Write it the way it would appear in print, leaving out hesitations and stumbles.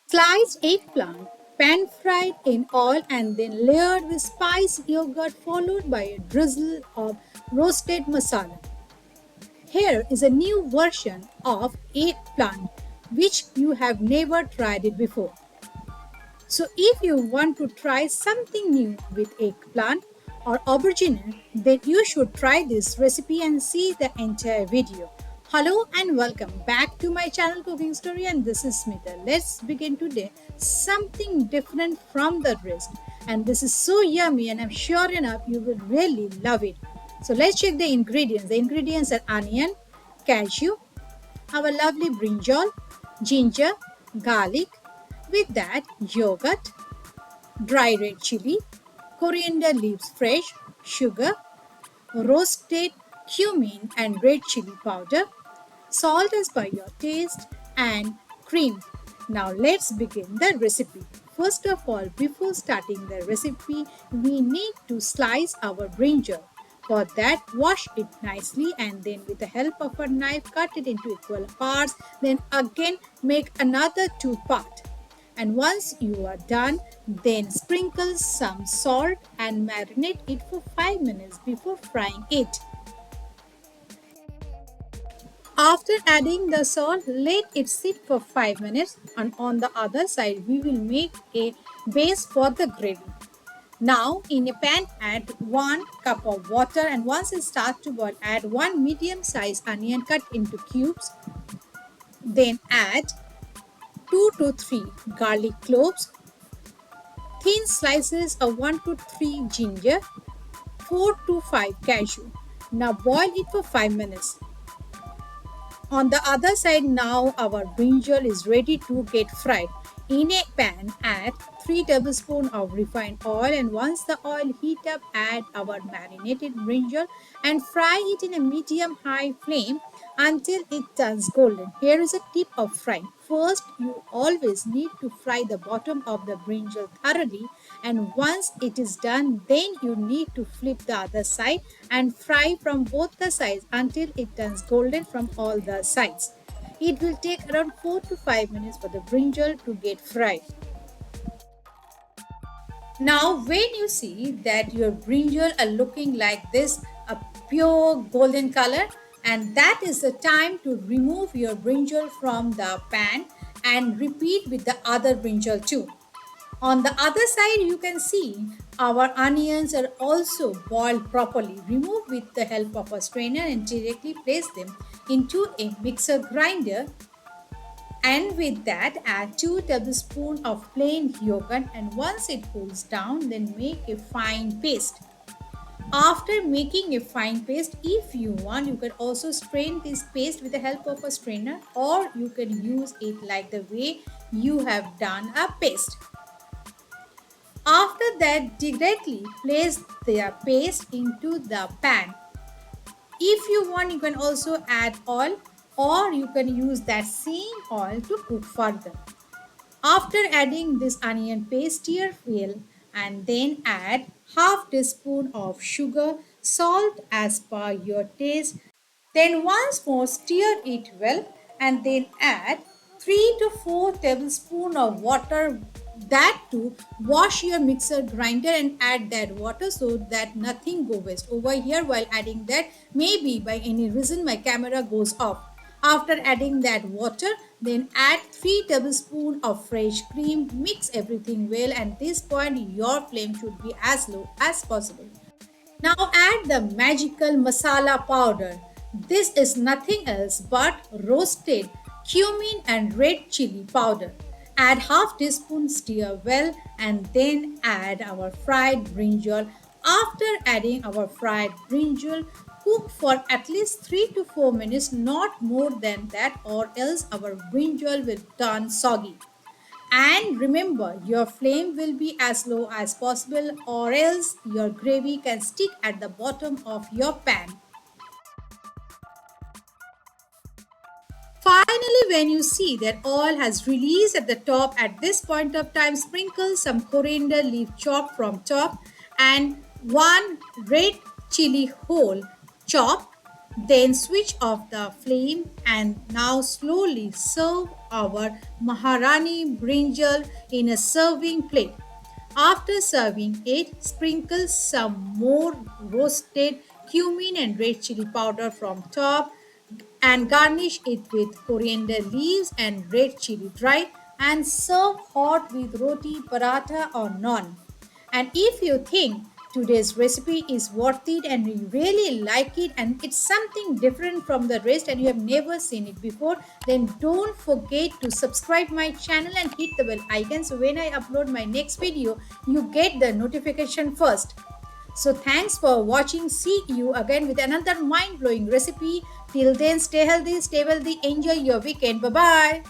Sliced eggplant, pan fried in oil and then layered with spiced yogurt, followed by a drizzle of roasted masala. Here is a new version of eggplant which you have never tried it before. So if you want to try something new with eggplant or aubergine, then you should try this recipe and see the entire video. Hello and welcome back to my channel Cooking Story, and this is Smita. Let's begin today something different from the rest, and this is so yummy and I'm sure enough you will really love it. So let's check the ingredients. The ingredients are onion, cashew, our lovely brinjal, ginger, garlic, with that yogurt, dry red chili, coriander leaves fresh, sugar, roasted cumin and red chili powder, salt as per your taste, and cream. Now let's begin the recipe. First of all, before starting the recipe, we need to slice our brinjal. For that, wash it nicely and then with the help of a knife, cut it into equal parts. Then again, make another two parts. And once you are done, then sprinkle some salt and marinate it for 5 minutes before frying it. After adding the salt, let it sit for 5 minutes, and on the other side we will make a base for the gravy. Now in a pan add 1 cup of water, and once it starts to boil add 1 medium sized onion cut into cubes. Then add 2 to 3 garlic cloves, thin slices of 1 to 3 ginger, 4 to 5 cashew. Now boil it for 5 minutes. On the other side, now our brinjal is ready to get fried. In a pan, add 3 tablespoons of refined oil, and once the oil heat up, add our marinated brinjal and fry it in a medium-high flame until it turns golden. Here is a tip of frying. First, you always need to fry the bottom of the brinjal thoroughly, and once it is done, then you need to flip the other side and fry from both the sides until it turns golden from all the sides. It will take around 4 to 5 minutes for the brinjal to get fried. Now, when you see that your brinjal are looking like this, a pure golden color, and that is the time to remove your brinjal from the pan and repeat with the other brinjal too. On the other side, you can see our onions are also boiled properly. Remove with the help of a strainer and directly place them into a mixer grinder, and with that add 2 tablespoons of plain yogurt, and once it cools down then make a fine paste. After making a fine paste, if you want, you can also strain this paste with the help of a strainer, or you can use it like the way you have done a paste. After that, directly place the paste into the pan. If you want, you can also add oil, or you can use that same oil to cook further. After adding this onion paste, stir well and then add half teaspoon of sugar, salt as per your taste. Then once more stir it well and then add 3 to 4 tablespoons of water, that to wash your mixer grinder, and add that water so that nothing go waste. Over here while adding that, maybe by any reason my camera goes off. After adding that water, then add 3 tablespoons of fresh cream. Mix everything well, and at this point your flame should be as low as possible. Now add the magical masala powder. This is nothing else but roasted cumin and red chili powder. Add half teaspoon, stir well, and then add our fried brinjal. After adding our fried brinjal, cook for at least 3 to 4 minutes, not more than that, or else our brinjal will turn soggy. And remember, your flame will be as low as possible, or else your gravy can stick at the bottom of your pan. Finally, when you see that oil has released at the top, at this point of time, sprinkle some coriander leaf chopped from top and 1 red chili whole chopped. Then switch off the flame and now slowly serve our Maharani brinjal in a serving plate. After serving it, sprinkle some more roasted cumin and red chili powder from top and garnish it with coriander leaves and red chili dry and serve hot with roti, paratha or naan. And if you think today's recipe is worth it and you really like it and it's something different from the rest and you have never seen it before, then don't forget to subscribe my channel and hit the bell icon so when I upload my next video, you get the notification first. So thanks for watching. See you again with another mind-blowing recipe. Till then, stay healthy, stay wealthy, enjoy your weekend. Bye-bye.